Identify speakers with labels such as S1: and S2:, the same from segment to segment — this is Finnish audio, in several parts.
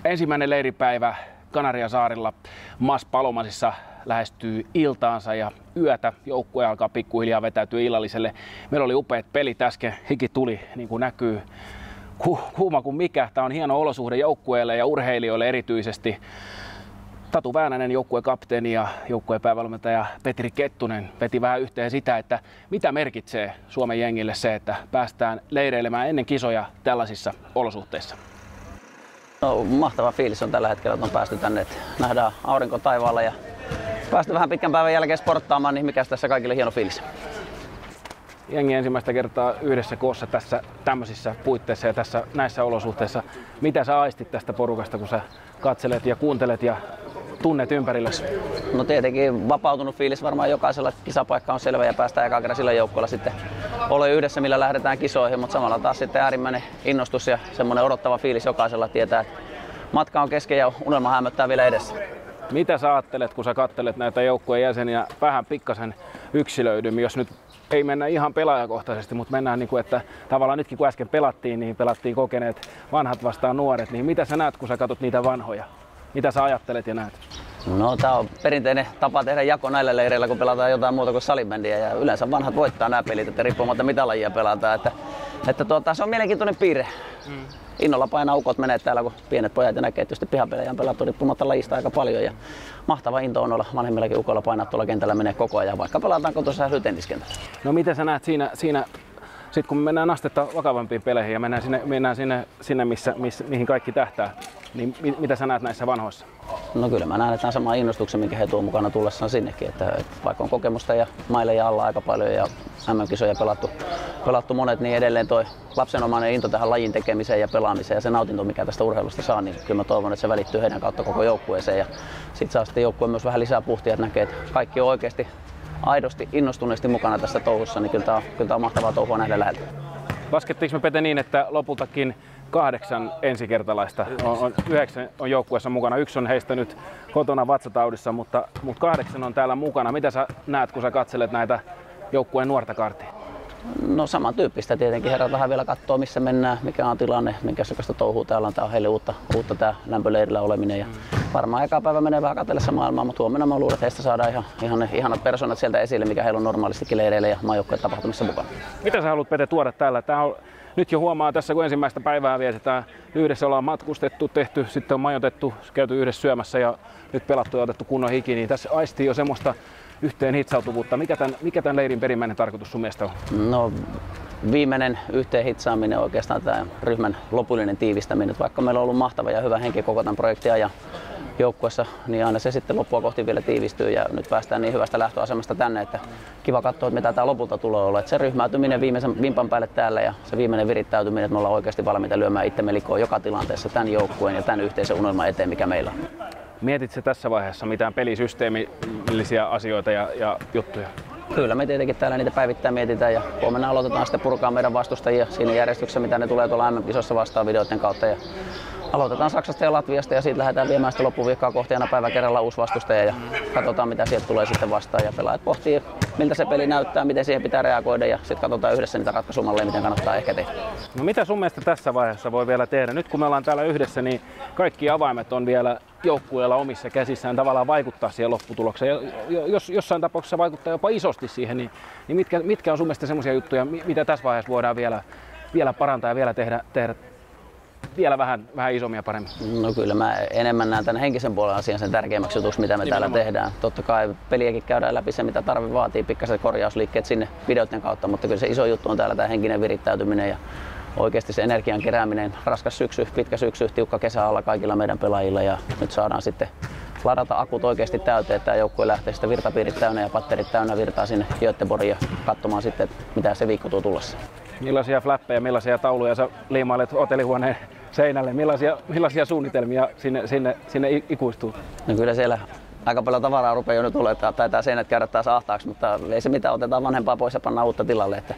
S1: Ensimmäinen leiripäivä Kanariasaarilla Mas Palomasissa lähestyy iltaansa ja yötä. Joukkue alkaa pikkuhiljaa vetäytyä illalliselle. Meillä oli upeat pelit äsken, hiki tuli niin kuin näkyy. Kuuma kuin mikä. Tämä on hieno olosuhde joukkueelle ja urheilijoille erityisesti. Tatu Väänänen, joukkueen kapteeni ja joukkueen päävalmentaja Petri Kettunen veti vähän yhteen sitä, että mitä merkitsee Suomen jengille se, että päästään leireilemään ennen kisoja tällaisissa olosuhteissa.
S2: No, mahtava fiilis on tällä hetkellä, että on päästy tänne, että nähdään aurinko taivaalla ja päästy vähän pitkän päivän jälkeen sporttaamaan, niin mikäs tässä kaikille hieno fiilis.
S1: Jengi ensimmäistä kertaa yhdessä koossa tässä tämmöisissä puitteissa ja näissä olosuhteissa. Mitä sä aistit tästä porukasta, kun sä katselet ja kuuntelet ja tunnet ympärillesi?
S2: No tietenkin vapautunut fiilis varmaan jokaisella. Kisapaikka on selvä ja päästään eka kerran sillä joukkueella sitten ole yhdessä, millä lähdetään kisoihin, mutta samalla taas sitten äärimmäinen innostus ja semmoinen odottava fiilis jokaisella tietää, että matka on kesken ja unelma hämöttää vielä edessä.
S1: Mitä sä ajattelet, kun sä katselet näitä joukkueen jäseniä vähän pikkasen yksilöidymmin, jos nyt ei mennä ihan pelaajakohtaisesti, mutta mennään niin kuin, että tavallaan nytkin kun äsken pelattiin, niin pelattiin kokeneet vanhat vastaan nuoret, niin mitä sä näet, kun sä katsot niitä vanhoja? Mitä sä ajattelet ja näet?
S2: No, tää on perinteinen tapa tehdä jako näillä leireillä, kun pelataan jotain muuta kuin salibändiä ja yleensä vanhat voittaa nämä pelit, että riippumatta mitä lajia pelataan. Se on mielenkiintoinen piirre. Innolla painaa ukot menee täällä, kun pienet pojat ja näkee, että tietysti pihapelejä on pelattu riippumatta lajista aika paljon. Ja mahtava into on olla vanhemmillakin ukoilla painaa tuolla kentällä menee koko ajan, vaikka pelataan kotossa tenniskentällä.
S1: No mitä sä näet siinä sitten kun me mennään astetta vakavampiin peleihin ja mennään sinne mihin kaikki tähtää, niin mitä sä näet näissä vanhoissa?
S2: No kyllä mä näen, että tämä on sama innostuksen, minkä he tuo mukana tullessaan sinnekin. Että vaikka on kokemusta ja maille ja alla aika paljon ja MM-kisoja pelattu monet, niin edelleen toi lapsenomainen into tähän lajin tekemiseen ja pelaamiseen ja se nautinto, mikä tästä urheilusta saa, niin kyllä mä toivon, että se välittyy heidän kautta koko joukkueeseen. Ja sit saa sitten joukkue myös vähän lisää puhtia, että näkee, että kaikki on oikeasti aidosti innostuneesti mukana tässä touhussa, niin kyllä tää on mahtavaa touhua nähdä läheltä.
S1: Laskettiinko me, Pete, niin, että lopultakin 8 ensikertalaista, 9 on joukkueessa mukana, 1 on heistä nyt kotona vatsataudissa, mutta 8 on täällä mukana. Mitä sä näet, kun sä katselet näitä joukkueen nuorta karttia?
S2: No samantyyppistä tietenkin, herätään vielä katsoa missä mennään, mikä on tilanne, minkä sellaista touhua täällä on. Tää on heille uutta tää lämpöleirillä oleminen ja varmaan eka päivä menee vähän katsellessa maailmaa, mutta huomenna mä luulen, että heistä saadaan ihan ne ihanat persoonat sieltä esille, mikä heillä on normaalistikin leireillä ja maajoukkojen tapahtumissa mukana. Mitä
S1: sä haluat, Pete, tuoda täällä? Tää on, nyt jo huomaa tässä, kun ensimmäistä päivää vietetään, yhdessä ollaan matkustettu, tehty, sitten on majoitettu, käyty yhdessä syömässä ja nyt pelattu ja otettu kunnon hiki, niin tässä aistii jo semmoista yhteen hitsautuvuutta. Mikä tämän leirin perimmäinen tarkoitus sun mielestä on?
S2: No, viimeinen yhteen hitsaaminen oikeastaan tämä ryhmän lopullinen tiivistäminen. Vaikka meillä on ollut mahtava ja hyvä henki koko tämän projektin ajan joukkueessa, niin aina se sitten loppua kohti vielä tiivistyy ja nyt päästään niin hyvästä lähtöasemasta tänne, että kiva katsoa, että mitä tämä lopulta tulee olla. Että se ryhmäytyminen viimeisen vimpan päälle täällä ja se viimeinen virittäytyminen, että me ollaan oikeasti valmiita lyömään itsemme likoon joka tilanteessa tämän joukkueen ja tämän yhteisen unelman eteen, mikä meillä on.
S1: Mietitkö tässä vaiheessa mitään pelisysteemillisiä asioita ja juttuja?
S2: Kyllä me tietenkin täällä niitä päivittäin mietitään ja huomenna aloitetaan sitten purkaa meidän vastustajia siinä järjestyksessä, mitä ne tulee tuolla MM-kisossa vastaan videoiden kautta. Ja aloitetaan Saksasta ja Latviasta ja siitä lähdetään viemään sitten loppuviikkoa kohti aina päivän kerralla uusi vastustaja ja katsotaan mitä sieltä tulee sitten vastaan ja pelaajat pohtii miltä se peli näyttää, miten siihen pitää reagoida ja sitten katsotaan yhdessä niitä ratkaisumalleja, miten kannattaa ehkä tehdä.
S1: No mitä sun mielestä tässä vaiheessa voi vielä tehdä? Nyt kun me ollaan täällä yhdessä, niin kaikki avaimet on vielä joukkueella omissa käsissään tavallaan vaikuttaa siihen lopputulokseen. Ja jos jossain tapauksessa vaikuttaa jopa isosti siihen, niin mitkä on sun mielestä semmoisia juttuja, mitä tässä vaiheessa voidaan vielä parantaa ja vielä tehdä vielä vähän isommin ja paremmin?
S2: No kyllä mä enemmän näen tämän henkisen puolen asian sen tärkeimmäksi jutuksi, mitä me täällä tehdään. Totta kai peliäkin käydään läpi se, mitä tarve vaatii, pikkasen korjausliikkeet sinne videoiden kautta, mutta kyllä se iso juttu on täällä tämä henkinen virittäytyminen ja oikeasti se energian kerääminen, raskas syksy, pitkä syksy, tiukka kesä alla kaikilla meidän pelaajilla ja nyt saadaan sitten ladata akut oikeasti täyteen, että tämä joukkue lähtee sitten virtapiirit täynnä ja patterit täynnä virtaa sinne Göteborgiin ja katsomaan sitten, mitä se viikko tuo tulossa.
S1: Millaisia fläppejä, millaisia tauluja sä liimailet hotellihuoneen seinälle, millaisia suunnitelmia sinne ikuistuu?
S2: No kyllä siellä aika paljon tavaraa rupeaa jo nyt olemaan, että taitaa seinät käydä taas ahtaaksi, mutta ei se mitään, otetaan vanhempaa pois ja pannaan uutta tilalle. Että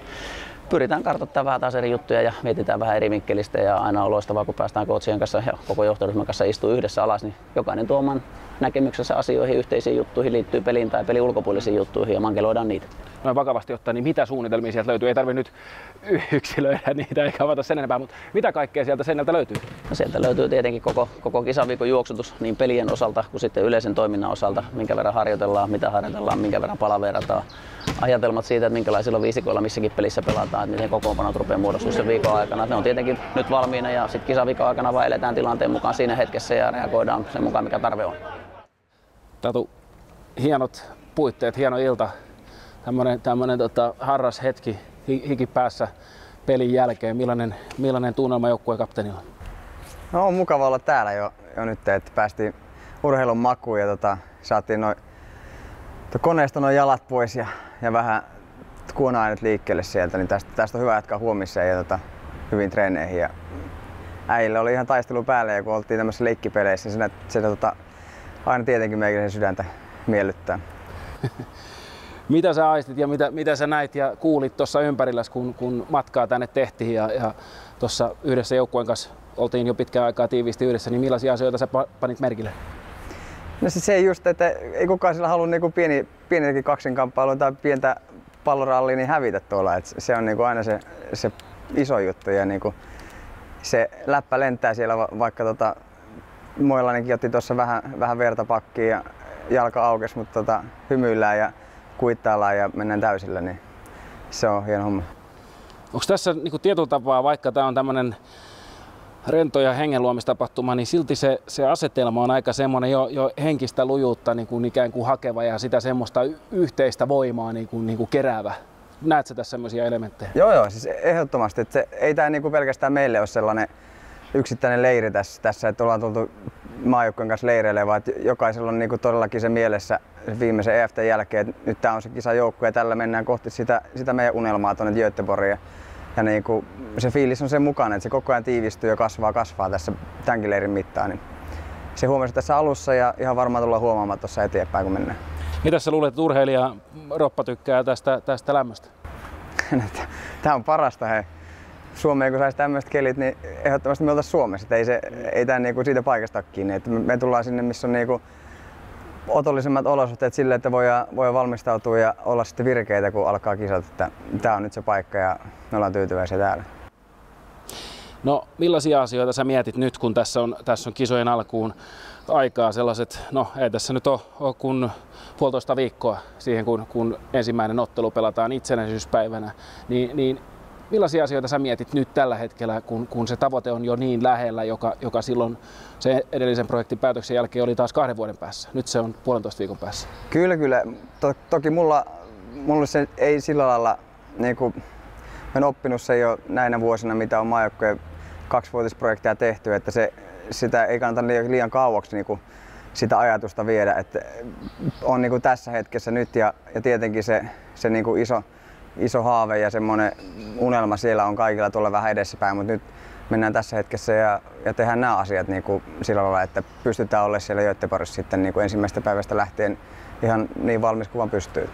S2: pyritään kartoittamaan vähän taas eri juttuja ja mietitään vähän eri vinkkelistä ja aina on loistavaa, kun päästään coachien kanssa ja koko johtoryhmän kanssa istuu yhdessä alas, niin jokainen tuo oman näkemyksensä asioihin, yhteisiin juttuihin, liittyy peliin tai pelin ulkopuolisiin juttuihin ja mankeloidaan niitä.
S1: Noin vakavasti ottaen, niin mitä suunnitelmia sieltä löytyy? Ei tarvitse nyt yksilöidä niitä eikä avata sen enempää, mutta mitä kaikkea sieltä seinältä löytyy?
S2: No sieltä löytyy tietenkin koko kisaviikon juoksutus niin pelien osalta kuin sitten yleisen toiminnan osalta, minkä verran harjoitellaan, mitä harjoitellaan, minkä verran palaverataan. Ajatelmat siitä, että minkälaisilla viisikoilla missäkin pelissä pelataan, että miten kokoonpanot rupeaa muodostumaan sen viikon aikana. Ne on tietenkin nyt valmiina ja sitten kisaviikon aikana vaan eletään tilanteen mukaan siinä hetkessä ja reagoidaan sen mukaan, mikä tarve on.
S1: Tatu, hienot puitteet, hieno ilta. Tämmönen harras hetki, hiki päässä pelin jälkeen. Millainen tunnelma joukkueen kapteenilla?
S3: No, on mukava olla täällä jo nyt, että päästiin urheilun makuun ja saatiin koneesta noin jalat pois ja vähän kuona-aineet liikkeelle sieltä, niin tästä on hyvä jatkaa huomiseen ja hyvin treeneihin. Ja äijillä oli ihan taistelu päällä ja kun oltiin tämmöisissä leikkipeleissä, niin se aina tietenkin meikäläisen sydäntä miellyttää.
S1: Mitä sä aistit ja mitä sä näit ja kuulit tuossa ympärilläs, kun matkaa tänne tehtiin ja tuossa yhdessä joukkueen kanssa oltiin jo pitkään aikaa tiiviisti yhdessä, niin millaisia asioita sä panit merkille?
S3: No se just, että ei kukaan sillä halua niinku pieniäkin kaksinkamppailua tai pientä pallorallia niin hävitä tuolla. Et se on niinku aina se iso juttu ja niinku se läppä lentää siellä, vaikka Moilainenkin otti tuossa vähän verta pakkiin ja jalka aukesi, mutta hymyillään ja kuittaillaan ja mennään täysillä, niin se on hieno homma.
S1: Onko tässä niinku tietyllä tapaa, vaikka tämä on tämmöinen rento ja hengenluomistapahtuma, niin silti se asetelma on aika semmoinen jo henkistä lujuutta niin kuin ikään kuin hakeva ja sitä semmoista yhteistä voimaa niin kuin keräävä. Näetkö tässä semmoisia elementtejä?
S3: Joo, siis ehdottomasti. Että ei tämä niinku pelkästään meille ole sellainen yksittäinen leiri tässä, että ollaan tultu maajoukkojen kanssa leireille, vaan että jokaisella on niinku todellakin se mielessä viimeisen EFT jälkeen, että nyt tämä on se kisajoukko ja tällä mennään kohti sitä meidän unelmaa tuonne Göteborgiin. Ja niinku, se fiilis on sen mukana, että se koko ajan tiivistyy ja kasvaa tässä tämänkin leirin mittaan. Niin se huomasi tässä alussa ja ihan varmaan tullaan huomaamaan tuossa eteenpäin, kun mennään.
S1: Mitä sä luulet, että urheilija Roppa tykkää tästä lämmöstä?
S3: Tämä on parasta. Hei. Suomeen kun saisi tämmöiset kelit, niin ehdottomasti me oltaisiin Suomessa. Ei tämä niinku siitä paikasta kiinni. Että me tullaan sinne, missä on niinku otollisemmat olosuhteet sille, että voi valmistautua ja olla sitten virkeitä, kun alkaa kisat. Tämä on nyt se paikka ja me ollaan tyytyväisiä täällä.
S1: No, millaisia asioita sä mietit nyt, kun tässä on kisojen alkuun aikaa sellaiset, no ei tässä nyt ole kuin 1,5 viikkoa siihen, kun ensimmäinen ottelu pelataan itsenäisyyspäivänä, niin millaisia asioita sä mietit nyt tällä hetkellä, kun se tavoite on jo niin lähellä, joka silloin se edellisen projektin päätöksen jälkeen oli taas 2 vuoden päässä. Nyt se on 1,5 viikon päässä. Kyllä.
S3: Toki mulla se ei sillä lailla, niinku, olen oppinut sen jo näinä vuosina, mitä on maajoukkojen 2-vuotisprojekteja tehty, että sitä ei kannata liian kauaksi niinku, sitä ajatusta viedä. Että on niinku tässä hetkessä nyt ja tietenkin se niinku iso haave ja semmoinen unelma siellä on kaikilla tuolla vähän edessäpäin, mutta nyt mennään tässä hetkessä ja tehdään nämä asiat niin kuin sillä lailla, että pystytään olemaan siellä Göteborgissa sitten niin kuin ensimmäisestä päivästä lähtien ihan niin valmis kuin vaan pystyy.